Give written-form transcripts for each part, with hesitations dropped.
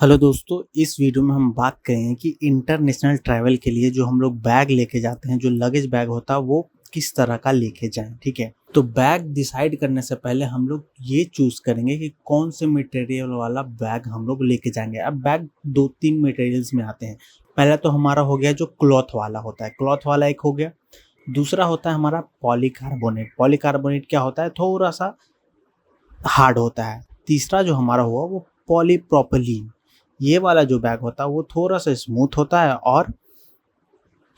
Hello दोस्तों, इस video में हम बात करेंगे कि इंटरनेशनल ट्रैवल के लिए जो हम लोग बैग लेके जाते हैं, जो लगेज बैग होता है वो किस तरह का लेके जाएं। ठीक है, तो बैग डिसाइड करने से पहले हम लोग ये चूज करेंगे कि कौन से मटेरियल वाला बैग हम लोग लेके जाएंगे। अब बैग दो तीन मटेरियल्स में आते हैं। पहला तो हमारा हो गया जो क्लॉथ वाला होता है, क्लॉथ वाला एक हो गया। दूसरा होता है हमारा पॉलीकार्बोनेट। पॉलीकार्बोनेट क्या होता है, थोड़ा सा हार्ड होता है। तीसरा जो हमारा हुआ वो पॉलीप्रोपिलीन। ये वाला जो बैग होता है वो थोड़ा सा स्मूथ होता है और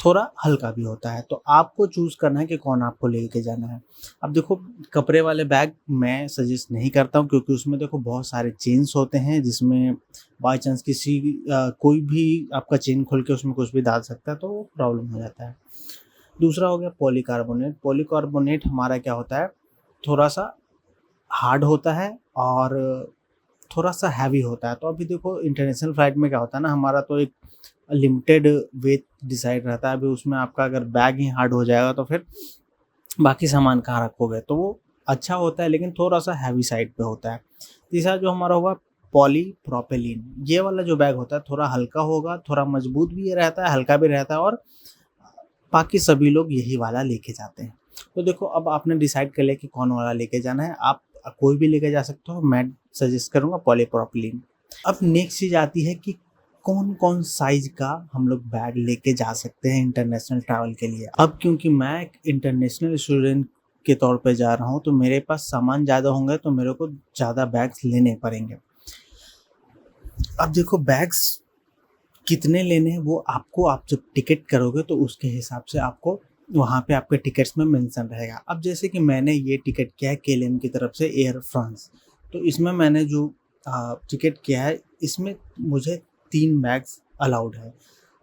थोड़ा हल्का भी होता है। तो आपको चूज करना है कि कौन आपको लेके जाना है। अब देखो, कपड़े वाले बैग मैं सजेस्ट नहीं करता हूँ, क्योंकि उसमें देखो बहुत सारे चेन्स होते हैं, जिसमें बाई चांस कोई भी आपका चेन खोल के उसमें कुछ भी डाल सकता है, तो वो प्रॉब्लम हो जाता है। दूसरा हो गया पॉलीकार्बोनेट। पॉलीकार्बोनेट हमारा क्या होता है, थोड़ा सा हार्ड होता है और थोड़ा सा हैवी होता है। तो अभी देखो, इंटरनेशनल फ्लाइट में क्या होता है ना, हमारा तो एक लिमिटेड वेट डिसाइड रहता है। अभी उसमें आपका अगर बैग ही हार्ड हो जाएगा तो फिर बाकी सामान कहाँ रखोगे। तो वो अच्छा होता है लेकिन थोड़ा सा हैवी साइड पे होता है। तीसरा जो हमारा होगा पॉलीप्रोपिलीन। ये वाला जो बैग होता है थोड़ा हल्का होगा, थोड़ा मजबूत भी ये रहता है, हल्का भी रहता है, और बाकी सभी लोग यही वाला लेके जाते हैं। तो देखो, अब आपने डिसाइड कर लिया कि कौन वाला लेके जाना है। आप कोई भी लेके जा सकते हो, मैं सजेस्ट करूंगा पॉलीप्रोपिलीन। अब नेक्स्ट चीज आती है कि कौन कौन साइज का हम लोग बैग लेके जा सकते हैं इंटरनेशनल ट्रैवल के लिए। अब क्योंकि मैं एक इंटरनेशनल स्टूडेंट के तौर पे जा रहा हूँ, तो मेरे पास सामान ज़्यादा होंगे, तो मेरे को ज़्यादा बैग्स लेने पड़ेंगे। अब देखो, बैग्स कितने लेने हैं वो आपको, आप जब टिकट करोगे तो उसके हिसाब से आपको वहाँ पे आपके टिकट्स में मेंशन रहेगा। अब जैसे कि मैंने ये टिकट किया है केलएम की तरफ से, एयर फ्रांस। तो इसमें मैंने जो टिकट किया है, इसमें मुझे 3 बैग्स अलाउड है।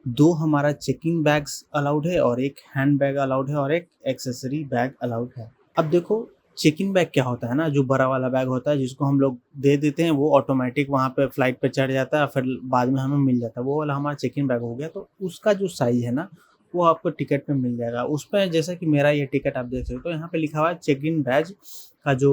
2 हमारा चेकिंग बैग्स अलाउड है, और एक हैंड बैग अलाउड है, और एक एक्सेसरी बैग अलाउड है। अब देखो, चेकिंग बैग क्या होता है ना, जो बड़ा वाला बैग होता है जिसको हम लोग दे देते हैं, वो ऑटोमेटिक वहाँ पे फ्लाइट पे चढ़ जाता है, फिर बाद में हमें मिल जाता है। वो वाला हमारा चेकिंग बैग हो गया। तो उसका जो साइज है ना, वो आपको टिकट में मिल जाएगा। उसमें जैसा कि मेरा ये टिकट आप देख सकते हो, तो यहाँ पे लिखा हुआ है चेक इन बैग का जो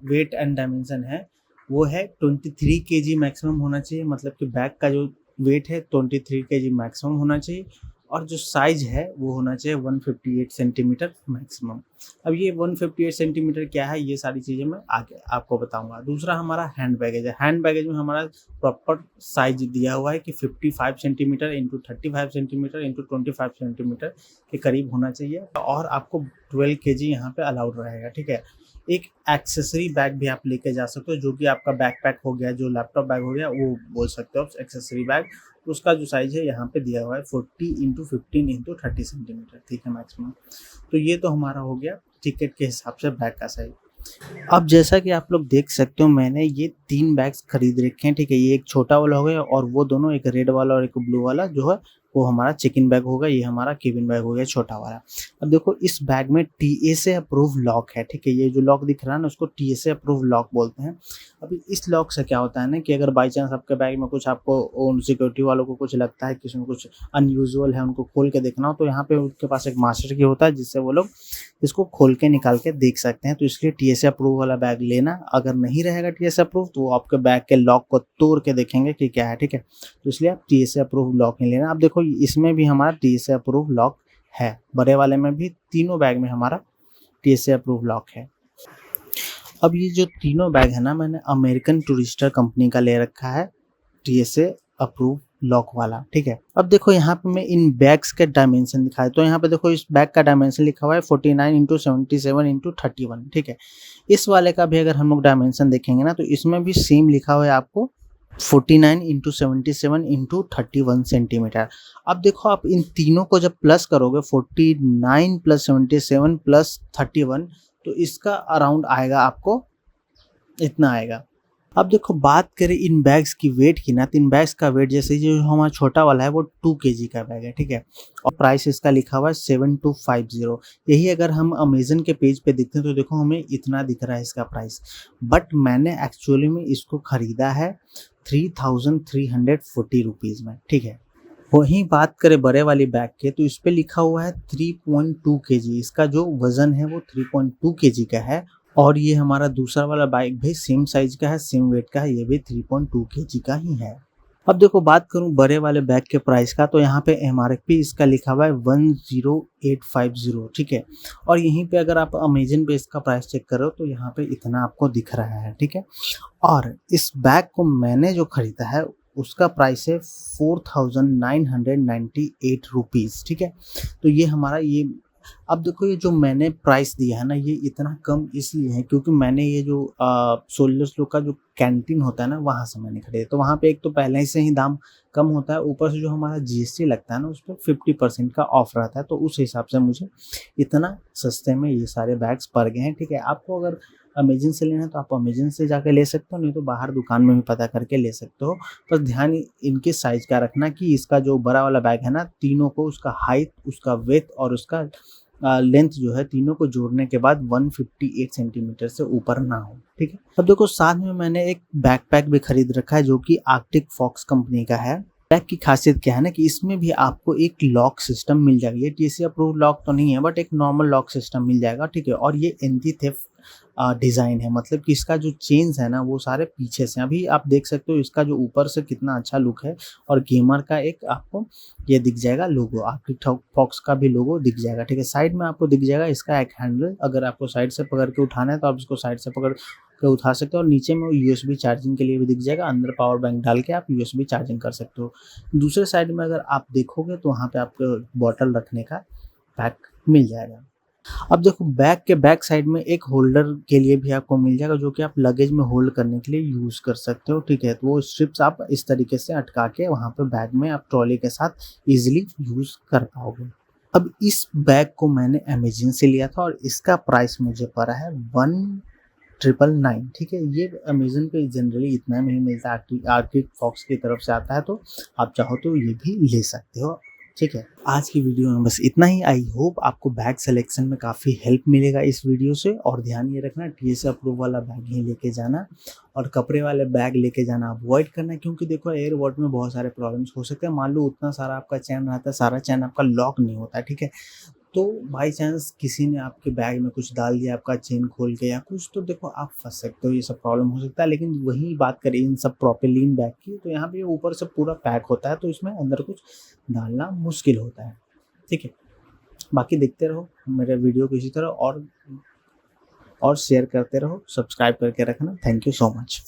वेट एंड डायमेंशन है वो है 23 केजी मैक्सिमम होना चाहिए। मतलब कि बैग का जो वेट है 23 केजी मैक्सिमम होना चाहिए, और जो साइज है वो होना चाहिए 158 सेंटीमीटर मैक्सिमम। अब ये 158 सेंटीमीटर क्या है, ये सारी चीज़ें मैं आगे आपको बताऊंगा। दूसरा हमारा हैंड बैगेज है। हैंड बैगेज में हमारा प्रॉपर साइज दिया हुआ है कि 55 centimetre into 35 centimetre into 25 centimetre के करीब होना चाहिए, और आपको 12 केजी यहाँ पे अलाउड रहेगा। ठीक है, एक एक्सेसरी बैग भी आप लेके जा सकते हो, जो कि आपका बैकपैक हो गया, जो लैपटॉप बैग हो गया, वो बोल सकते हो एक्सेसरी बैग। उसका जो साइज है यहाँ पे दिया हुआ है 40 इंटू 15 इंटू 30 सेंटीमीटर। ठीक है, मैक्सिमम। तो ये तो हमारा हो गया टिकट के हिसाब से बैग का साइज। अब जैसा कि आप लोग देख सकते हो, मैंने ये 3 बैग्स खरीद रखे हैं। ठीक है, ये एक छोटा वाला हो गया, और वो दोनों, एक रेड वाला और एक ब्लू वाला जो है, वो हमारा चेकिन बैग होगा। ये हमारा केबिन बैग हो गया, छोटा वाला। अब देखो, इस बैग में टीए से अप्रूव लॉक है। ठीक है, ये जो लॉक दिख रहा है ना, उसको टीए से अप्रूव लॉक बोलते हैं। अभी इस लॉक से क्या होता है ना, कि अगर बाई चांस आपके बैग में कुछ, आपको सिक्योरिटी वालों को कुछ लगता है कि इसमें कुछ अनयूजुअल है, उनको खोल के देखना हो, तो यहाँ पे उनके पास एक मास्टर की होता है, जिससे वो लोग इसको खोल के निकाल के देख सकते हैं। तो इसलिए टीएसए अप्रूव वाला बैग लेना। अगर नहीं रहेगा टीएसए अप्रूव, तो वो आपके बैग के लॉक को तोड़ के देखेंगे कि क्या है। ठीक है, तो इसलिए आप टीएसए अप्रूव लॉक नहीं लेना। अब देखो, इसमें भी हमारा टीएसए अप्रूव लॉक है, बड़े वाले में भी, तीनों बैग में हमारा टीएसए अप्रूव लॉक है। अब ये जो तीनों बैग है ना, मैंने अमेरिकन टूरिस्टर कंपनी का ले रखा है, टीएसए अप्रूव लॉक वाला। ठीक है, अब देखो, यहाँ पे मैं इन बैग्स के डायमेंशन दिखाया, तो यहाँ पे देखो, इस बैग का डायमेंशन लिखा हुआ है 49 इंटू 77 इंटू 31। ठीक है, इस वाले का भी अगर हम लोग डायमेंशन देखेंगे ना, तो इसमें भी सेम लिखा हुआ है आपको 49 इंटू 77 इंटू 31 सेंटीमीटर। अब देखो, आप इन तीनों को जब प्लस करोगे, 49 प्लस 77 प्लस 31, तो इसका अराउंड आएगा आपको, इतना आएगा। अब देखो, बात करें इन बैग्स की वेट की ना, तो इन बैग्स का वेट, जैसे जो हमारा छोटा वाला है वो 2 केजी का बैग है। ठीक है, और प्राइस इसका लिखा हुआ है 7250। यही अगर हम अमेजन के पेज पे देखते हैं तो देखो, हमें इतना दिख रहा है इसका प्राइस, बट मैंने एक्चुअली में इसको खरीदा है 3340 रुपीज़ में। ठीक है, वहीं बात करें बड़े वाली बैग के, तो इस पे लिखा हुआ है 3.2 केजी। इसका जो वजन है वो 3.2 केजी का है, और ये हमारा दूसरा वाला बाइक भी सेम साइज का है, सेम वेट का है, ये भी 3.2 केजी का ही है। अब देखो बात करूँ बड़े वाले बैग के प्राइस का, तो यहाँ पे एमआरपी इसका लिखा हुआ है 10850, ठीक है। और यहीं पे अगर आप अमेजन पे इसका प्राइस चेक करो तो यहाँ पे इतना आपको दिख रहा है, ठीक है। और इस बैग को मैंने जो खरीदा है उसका प्राइस है 4998 रुपीज़, ठीक है। तो ये हमारा ये, अब देखो ये जो मैंने प्राइस दिया है ना, ये इतना कम इसलिए है क्योंकि मैंने ये जो सोल्जर्स लोग का जो कैंटीन होता है ना, वहाँ से मैंने खरीदा। तो वहाँ पे एक तो पहले से ही दाम कम होता है, ऊपर से जो हमारा जीएसटी लगता है ना, उस पर 50% का ऑफ रहता है। तो उस हिसाब से मुझे इतना सस्ते में ये सारे बैग्स पड़ गए हैं, ठीक है। आपको अगर अमेजन से लेना है तो आप अमेजन से जाके ले सकते हो, नहीं तो बाहर दुकान में भी पता करके ले सकते हो। बस ध्यान इनके साइज़ का रखना कि इसका जो बड़ा वाला बैग है ना, तीनों को उसका हाइट, उसका विड्थ और उसका लेंथ जो है, तीनों को जोड़ने के बाद 158 सेंटीमीटर से ऊपर ना हो, ठीक है। अब देखो साथ में मैंने एक बैकपैक भी खरीद रखा है जो कि आर्कटिक फॉक्स कंपनी का है। बैग की खासियत क्या है ना कि इसमें भी आपको एक लॉक सिस्टम मिल जाएगा। ये टीसी अप्रूव्ड लॉक तो नहीं है, बट एक नॉर्मल लॉक सिस्टम मिल जाएगा, ठीक है। और ये एंटी थेफ्ट डिज़ाइन है, मतलब कि इसका जो चेन्स है ना वो सारे पीछे से, अभी आप देख सकते हो इसका जो ऊपर से कितना अच्छा लुक है। और गेमर का एक आपको ये दिख जाएगा लोगो, आर्कटिक फॉक्स का भी लोगो दिख जाएगा, ठीक है। साइड में आपको दिख जाएगा इसका एक हैंडल, अगर आपको साइड से पकड़ के उठाना है तो आप इसको साइड से पकड़ के उठा सकते हो। और नीचे में यूएसबी चार्जिंग के लिए भी दिख जाएगा, अंदर पावर बैंक डाल के आप यूएसबी चार्जिंग कर सकते हो। दूसरे साइड में अगर आप देखोगे तो वहाँ पे आपको बॉटल रखने का पैक मिल जाएगा। अब देखो बैग के बैक साइड में एक होल्डर के लिए भी आपको मिल जाएगा, जो कि आप लगेज में होल्ड करने के लिए यूज़ कर सकते हो, ठीक है। तो वो स्ट्रिप्स आप इस तरीके से अटका के वहाँ पे बैग में आप ट्रॉली के साथ ईजिली यूज़ कर पाओगे। अब इस बैग को मैंने अमेजन से लिया था और इसका प्राइस मुझे पड़ा है 1999, ठीक है। ये अमेजन पे जनरली इतना में ही मिलता है, आर्कटिक फॉक्स की तरफ से आता है, तो आप चाहो तो ये भी ले सकते हो, ठीक है। आज की वीडियो में बस इतना ही। आई होप आपको बैग सिलेक्शन में काफ़ी हेल्प मिलेगा इस वीडियो से। और ध्यान ये रखना, टीएसए अप्रूव वाला बैग ही लेके जाना, और कपड़े वाले बैग लेके जाना अवॉइड करना, क्योंकि देखो एयरपोर्ट में बहुत सारे प्रॉब्लम्स हो सकते हैं। मान लो उतना सारा आपका चैन रहता है, सारा चैन आपका लॉक नहीं होता है, ठीक है। तो बाई चांस किसी ने आपके बैग में कुछ डाल दिया, आपका चेन खोल के या कुछ, तो देखो आप फंस सकते हो, ये सब प्रॉब्लम हो सकता है। लेकिन वही बात करें इन सब प्रोपेलिन बैग की, तो यहाँ पे ऊपर से पूरा पैक होता है, तो इसमें अंदर कुछ डालना मुश्किल होता है, ठीक है। बाकी देखते रहो मेरे वीडियो को इसी तरह, और शेयर करते रहो, सब्सक्राइब करके रखना। Thank you so much.